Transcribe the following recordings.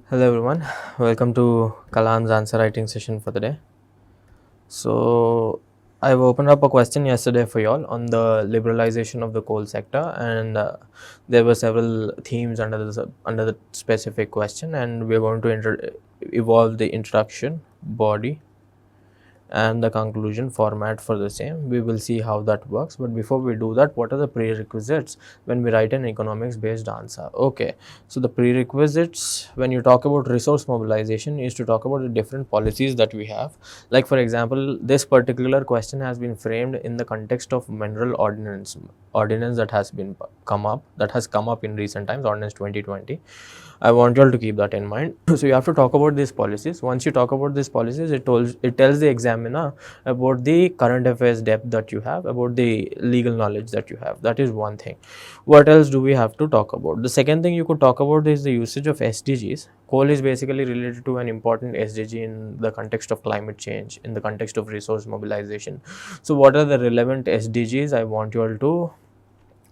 Hello everyone, welcome to Kalam's answer writing session for the day. So I've opened up a question yesterday for y'all on the liberalization of the coal sector, and there were several themes under the specific question, and we're going to evolve the introduction, body, and the conclusion format for the same. We will see how that works, but before we do that, what are the prerequisites when we write an economics based answer? Okay, so the prerequisites when you talk about resource mobilization is to talk about the different policies that we have. Like for example, this particular question has been framed in the context of mineral ordinance that has come up in recent times, ordinance 2020. I want you all to keep that in mind. So you have to talk about these policies. Once you talk about these policies, it tells the examiner about the current affairs depth that you have, about the legal knowledge that you have. That is one thing. What else do we have to talk about? The second thing you could talk about is the usage of SDGs. Coal is basically related to an important SDG in the context of climate change, in the context of resource mobilization. So what are the relevant SDGs? I want you all to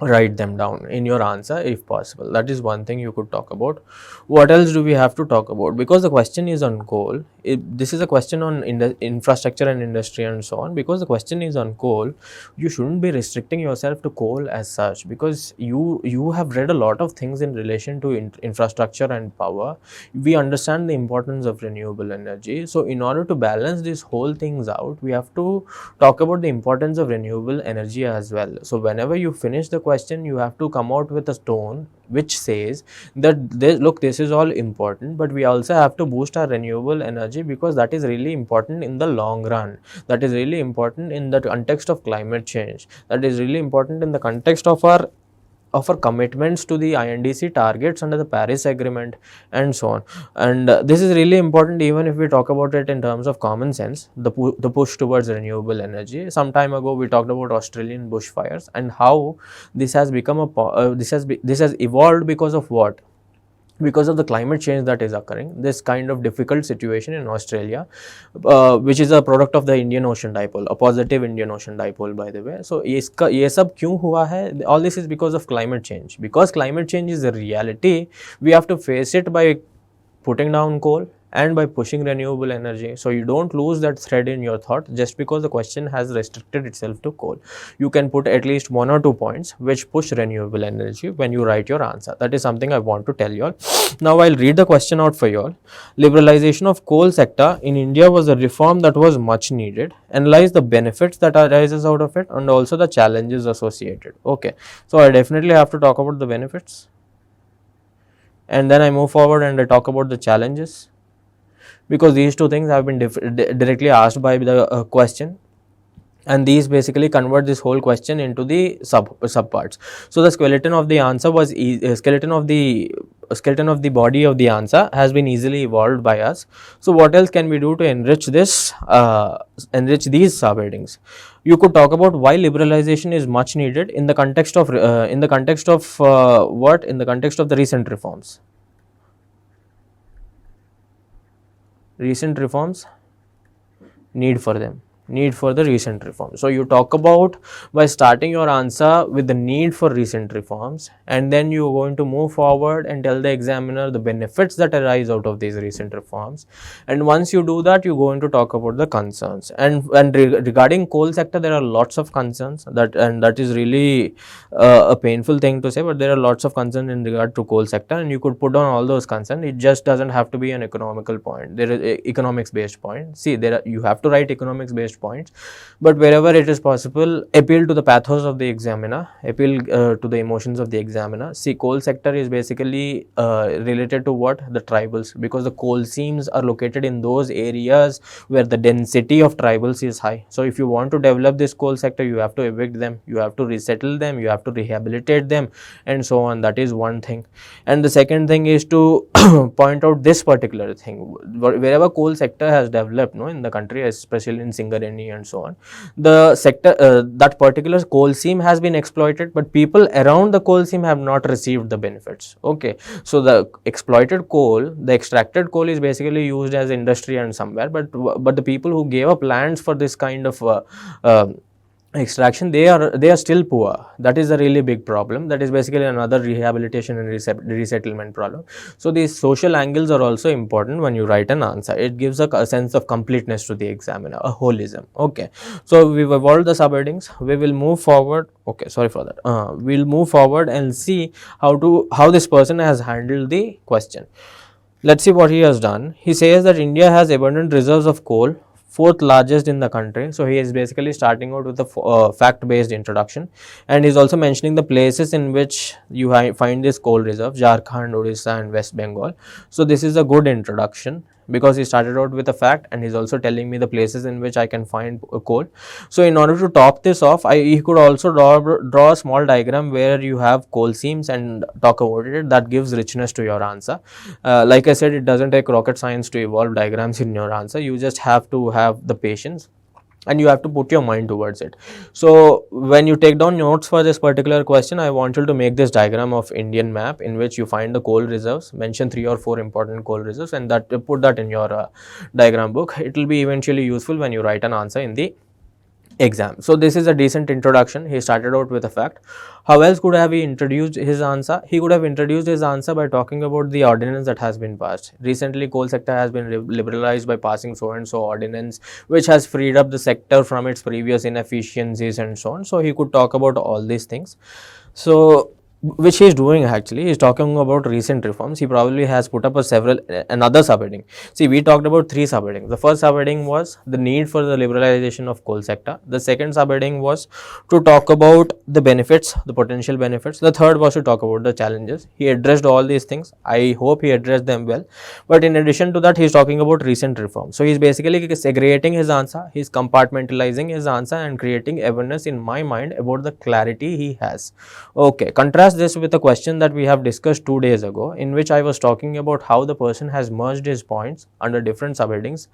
write them down in your answer if possible. That is one thing you could talk about. What else do we have to talk about? Because the question is on coal, this is a question on infrastructure and industry and so on. Because the question is on coal, you shouldn't be restricting yourself to coal as such, because you have read a lot of things in relation to infrastructure and power. We understand the importance of renewable energy. So in order to balance these whole things out, we have to talk about the importance of renewable energy as well. So whenever you finish the question, you have to come out with a tone which says that look, this is all important, but we also have to boost our renewable energy, because that is really important in the long run. That is really important in the context of climate change. That is really important in the context of our commitments to the INDC targets under the Paris Agreement and so on. And this is really important even if we talk about it in terms of common sense, the push towards renewable energy. Some time ago we talked about Australian bushfires and how this has become this has evolved because of what? Because of the climate change that is occurring, this kind of difficult situation in Australia, which is a product of the Indian Ocean dipole, a positive Indian Ocean dipole by the way. So ये सब क्यों हुआ है? All this is because of climate change. Because climate change is a reality, we have to face it by putting down coal and by pushing renewable energy. So you don't lose that thread in your thought just because the question has restricted itself to coal. You can put at least 1 or 2 points which push renewable energy when you write your answer. That is something I want to tell you all. Now I'll read the question out for you all. Liberalization of coal sector in India was a reform that was much needed. Analyze the benefits that arises out of it and also the challenges associated. Okay, so I definitely have to talk about the benefits, and then I move forward and I talk about the challenges, because these two things have been directly asked by the question, and these basically convert this whole question into the subparts. So the skeleton of the answer was skeleton of the body of the answer has been easily evolved by us. So what else can we do to enrich this enrich these subheadings? You could talk about why liberalization is much needed in the context of what? In the context of the recent reforms. Recent reforms, need for them, need for the recent reforms. So you talk about by starting your answer with the need for recent reforms, and then you're going to move forward and tell the examiner the benefits that arise out of these recent reforms. And once you do that, you're going to talk about the concerns. And regarding coal sector, there are lots of concerns that is really a painful thing to say, but there are lots of concerns in regard to coal sector, and you could put on all those concerns. It just doesn't have to be an economical point. There is a economics based point. See, you have to write economics based points, but wherever it is possible, appeal to the pathos of the examiner, appeal to the emotions of the examiner. See, coal sector is basically related to what? The tribals, because the coal seams are located in those areas where the density of tribals is high. So if you want to develop this coal sector, you have to evict them, you have to resettle them, you have to rehabilitate them, and so on. That is one thing. And the second thing is to point out this particular thing. Wherever coal sector has developed, in the country, especially in Singareni and so on, the sector, that particular coal seam has been exploited, but people around the coal seam have not received the benefits. Okay, so the exploited coal, the extracted coal is basically used as industry and somewhere, but the people who gave up lands for this kind of extraction, they are still poor. That is a really big problem. That is basically another rehabilitation and resettlement problem. So these social angles are also important when you write an answer. It gives a sense of completeness to the examiner, a holism. Okay, so we've evolved the subheadings. We will move forward. Okay, sorry for that. We'll move forward and see how this person has handled the question. Let's see what he has done. He says that India has abundant reserves of coal, fourth largest in the country. So he is basically starting out with a fact-based introduction, and he's also mentioning the places in which you find this coal reserve: Jharkhand, Odisha, and West Bengal. So this is a good introduction because he started out with a fact, and he's also telling me the places in which I can find coal. So in order to top this off, he could also draw a small diagram where you have coal seams and talk about it. That gives richness to your answer. Like I said, it doesn't take rocket science to evolve diagrams in your answer. You just have to have the patience and you have to put your mind towards it. So when you take down notes for this particular question, I want you to make this diagram of Indian map in which you find the coal reserves, mention 3 or 4 important coal reserves, and that put that in your diagram book. It will be eventually useful when you write an answer in the exam. So this is a decent introduction. He started out with a fact. How else could have he introduced his answer? He could have introduced his answer by talking about the ordinance that has been passed. Recently, coal sector has been liberalized by passing so and so ordinance, which has freed up the sector from its previous inefficiencies and so on. So he could talk about all these things. So which he is doing actually. He is talking about recent reforms. He probably has put up another subheading. See, we talked about 3 subheadings. The first subheading was the need for the liberalization of coal sector. The second subheading was to talk about the benefits, the potential benefits. The third was to talk about the challenges. He addressed all these things. I hope he addressed them well. But in addition to that, he is talking about recent reforms. So he is basically segregating his answer. He is compartmentalizing his answer and creating awareness in my mind about the clarity he has. Okay, contrast this with a question that we have discussed 2 days ago, in which I was talking about how the person has merged his points under different subheadings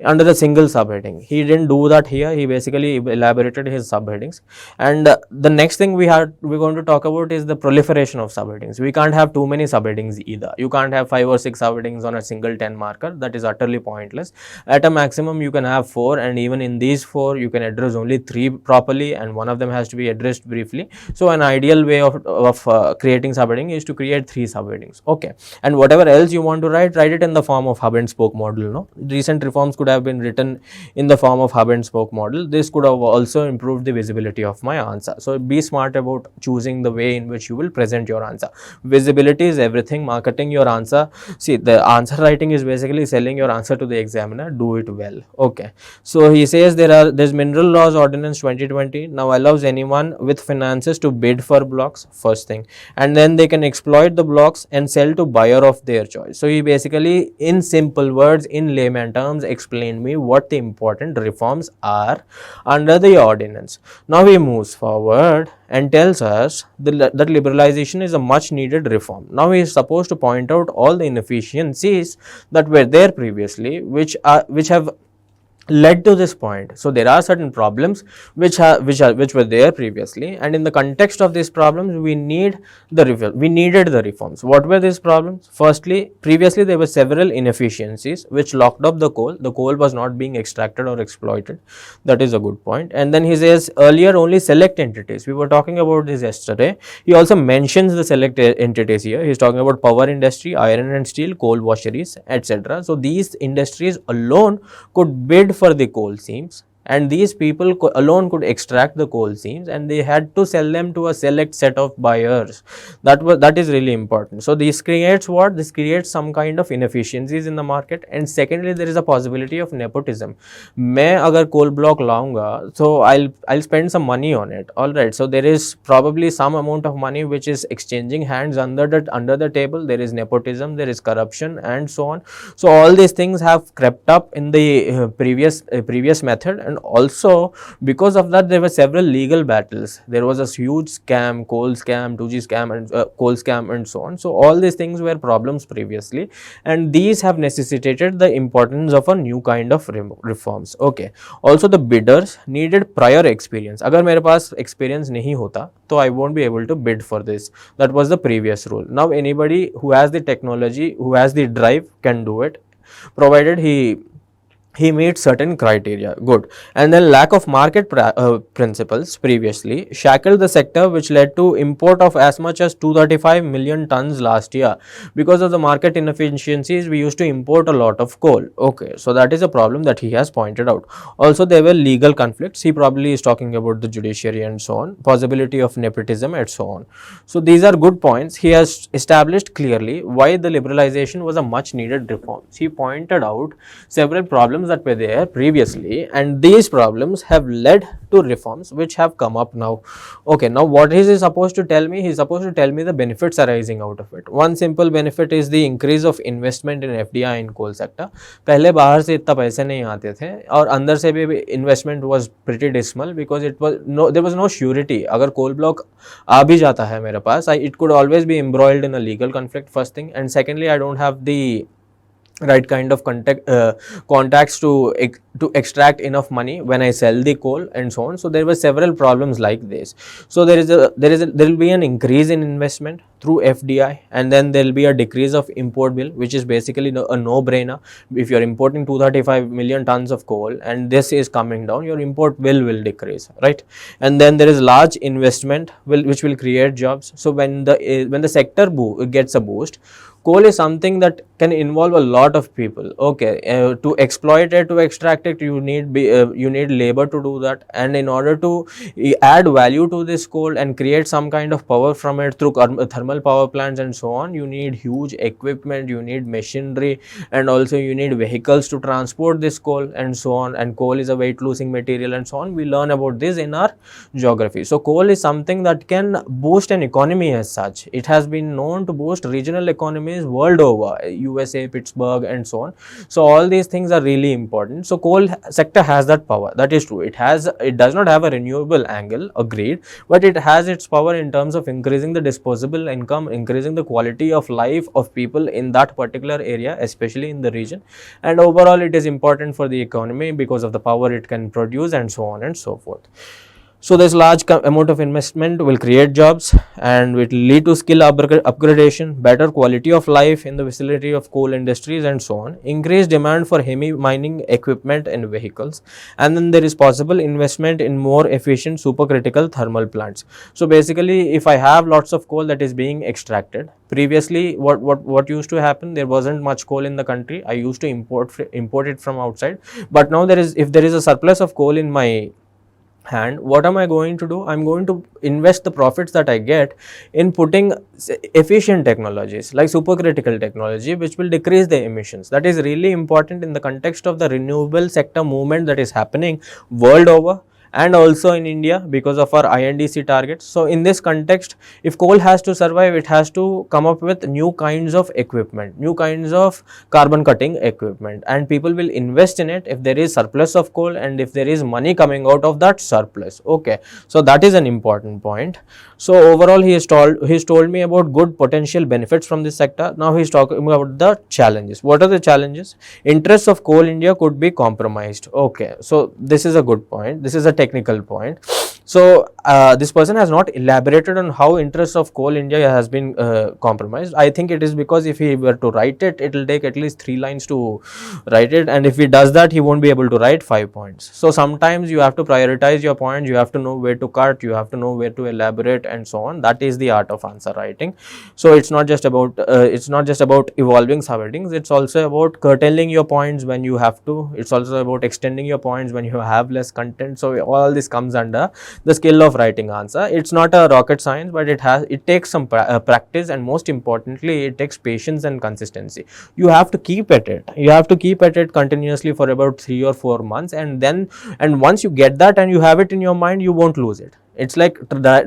under a single subheading. He didn't do that here. He basically elaborated his subheadings. And the next thing we're going to talk about is the proliferation of subheadings. We can't have too many subheadings either. You can't have 5 or 6 subheadings on a single 10 marker. That is utterly pointless. At a maximum, you can have 4, and even in these 4, you can address only 3 properly, and one of them has to be addressed briefly. So an ideal way of creating subheading is to create 3 subheadings. Okay, and whatever else you want to write it in the form of hub and spoke model. No, recent reforms could have been written in the form of hub and spoke model. This could have also improved the visibility of my answer. So be smart about choosing the way in which you will present your answer. Visibility is everything. Marketing your answer. See, the answer writing is basically selling your answer to the examiner. Do it well. Okay, so he says there's mineral laws ordinance 2020 now allows anyone with finances to bid for blocks, first thing, and then they can exploit the blocks and sell to buyer of their choice. So he basically, in simple words, in layman terms, explained me what the important reforms are under the ordinance. Now he moves forward and tells us that liberalization is a much needed reform. Now he is supposed to point out all the inefficiencies that were there previously, which have led to this point. So there are certain problems which were there previously, and in the context of these problems we needed the reforms. What were these problems? Firstly, previously there were several inefficiencies which locked up the coal was not being extracted or exploited. That is a good point. And then he says earlier only select entities, we were talking about this yesterday. He also mentions the select entities here. He is talking about power industry, iron and steel, coal washeries, etc. So these industries alone could bid for the coal seams, and these people alone could extract the coal seams, and they had to sell them to a select set of buyers. That is really important. So this creates what? This creates some kind of inefficiencies in the market. And secondly, there is a possibility of nepotism. मैं अगर coal block लाऊंगा, so I'll spend some money on it. All right. So there is probably some amount of money which is exchanging hands under the table. There is nepotism, there is corruption, and so on. So all these things have crept up in the previous method, and also because of that there were several legal battles. There was a huge scam, coal scam, 2G scam, and coal scam, and so on. So all these things were problems previously, and these have necessitated the importance of a new kind of reforms. Okay, also the bidders needed prior experience. अगर मेरे पास experience नहीं होता तो I won't be able to bid for this. That was the previous rule. Now anybody who has the technology, who has the drive, can do it, provided he he meets certain criteria, good. And then lack of market principles previously shackled the sector, which led to import of as much as 235 million tons last year. Because of the market inefficiencies, we used to import a lot of coal. Okay, so that is a problem that he has pointed out. Also, there were legal conflicts. He probably is talking about the judiciary and so on, possibility of nepotism and so on. So these are good points. He has established clearly why the liberalization was a much needed reform. He pointed out several problems that were there previously, and these problems have led to reforms which have come up now. Okay, now what is he supposed to tell me? He is supposed to tell me the benefits arising out of it. One simple benefit is the increase of investment in FDI in coal sector. पहले बाहर से इतना पैसे नहीं आते थे और अंदर से भी investment was pretty dismal because it was no there was no surety. अगर कोल ब्लॉक आ भी जाता है मेरे पास, it could always be embroiled in a legal conflict, first thing. And secondly, I don't have the right kind of contacts to extract enough money when I sell the coal and so on. So there were several problems like this. So there will be an increase in investment through FDI, and then there will be a decrease of import bill, which is basically a no-brainer. If you are importing 235 million tons of coal and this is coming down, your import bill will decrease, right? And then there is large investment which will create jobs. So when the sector gets a boost, coal is something that can involve a lot of people. Okay, to exploit it, to extract it, you need labor to do that. And in order to add value to this coal and create some kind of power from it through thermal power plants and so on, you need huge equipment, you need machinery, and also you need vehicles to transport this coal and so on. And coal is a weight losing material and so on. We learn about this in our geography. So coal is something that can boost an economy as such. It has been known to boost regional economies world over, USA, Pittsburgh and so on. So all these things are really important. So coal sector has that power, that is true. It does not have a renewable angle, agreed, but it has its power in terms of increasing the disposable income, increasing the quality of life of people in that particular area, especially in the region. And overall it is important for the economy because of the power it can produce and so on and so forth. So this large amount of investment will create jobs and it will lead to skill upgradation, better quality of life in the vicinity of coal industries and so on, increased demand for heavy mining equipment and vehicles, and then there is possible investment in more efficient supercritical thermal plants. So basically, if I have lots of coal that is being extracted, previously what used to happen, there wasn't much coal in the country. I used to import it from outside, but now if there is a surplus of coal in my hand, what am I going to do? I'm going to invest the profits that I get in putting efficient technologies like supercritical technology, which will decrease the emissions. That is really important in the context of the renewable sector movement that is happening world over and also in India because of our INDC targets. So in this context, if coal has to survive, it has to come up with new kinds of equipment, new kinds of carbon cutting equipment, and people will invest in it if there is surplus of coal and if there is money coming out of that surplus. Okay, so that is an important point. So overall, he's told me about good potential benefits from this sector. Now he's talking about the challenges. What are the challenges? Interests of coal India could be compromised. Okay, so this is a good point. This is a technical point. So this person has not elaborated on how interests of coal India has been compromised. I think it is because if he were to write it, it will take at least 3 lines to write it, and if he does that, he won't be able to write 5 points. So sometimes you have to prioritize your points, you have to know where to cut, you have to know where to elaborate and so on. That is the art of answer writing. So it's not just about evolving subheadings, it's also about curtailing your points when you have to, it's also about extending your points when you have less content. So all this comes under the skill of writing answer. It's not a rocket science, but it takes some practice, and most importantly, it takes patience and consistency. You have to keep at it. You have to keep at it continuously for about 3 or 4 months, and once you get that and you have it in your mind, you won't lose it. It's like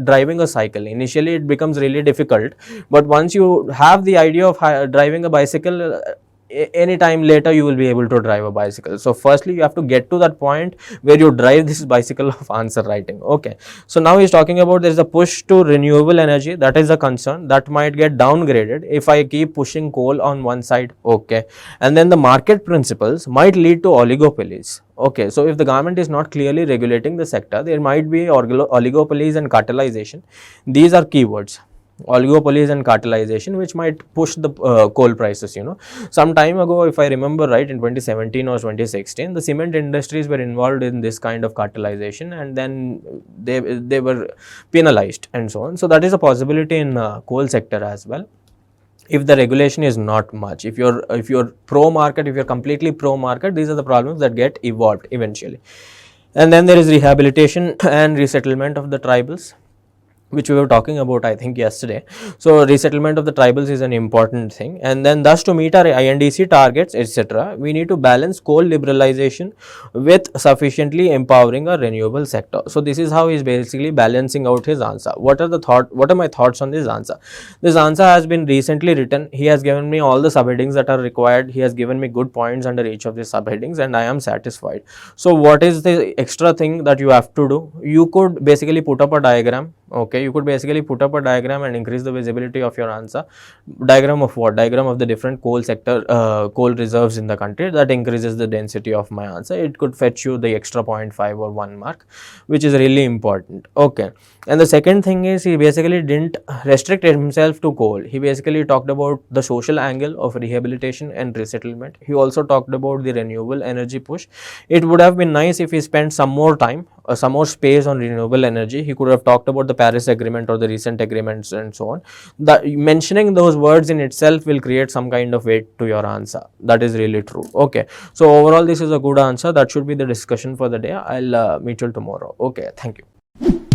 driving a cycle. Initially, it becomes really difficult, but once you have the idea of driving a bicycle, anytime later you will be able to drive a bicycle. So firstly, you have to get to that point where you drive this bicycle of answer writing. Okay, so now he's talking about there's a push to renewable energy. That is a concern that might get downgraded if I keep pushing coal on one side. Okay, and then the market principles might lead to oligopolies. Okay, so if the government is not clearly regulating the sector, there might be oligopolies and cartelization. These are keywords. oligopolies and cartelization, which might push the coal prices. Some time ago, if I remember right, in 2017 or 2016, the cement industries were involved in this kind of cartelization, and then they were penalized and so on. So that is a possibility in coal sector as well, if the regulation is not much. If you're pro market, if you're completely pro market, these are the problems that get evolved eventually. And then there is rehabilitation and resettlement of the tribals, which we were talking about, I think, yesterday. So resettlement of the tribals is an important thing, and then thus to meet our INDC targets, etc., we need to balance coal liberalization with sufficiently empowering a renewable sector. So this is how he's basically balancing out his answer. What are my thoughts on this answer? This answer has been recently written. He has given me all the subheadings that are required. He has given me good points under each of these subheadings, and I am satisfied. So what is the extra thing that you have to do? You could basically put up a diagram. Okay, you could basically put up a diagram and increase the visibility of your answer. Diagram of what? Diagram of the different coal sector, coal reserves in the country. That increases the density of my answer. It could fetch you the extra 0.5 or 1 mark, which is really important. Okay, and the second thing is, he basically didn't restrict himself to coal. He basically talked about the social angle of rehabilitation and resettlement. He also talked about the renewable energy push. It would have been nice if he spent some more time, some more space on renewable energy. He could have talked about the Paris Agreement or the recent agreements and so on. Mentioning those words in itself will create some kind of weight to your answer. That is really true. Okay, so overall this is a good answer. That should be the discussion for the day. I'll meet you tomorrow. Okay, thank you.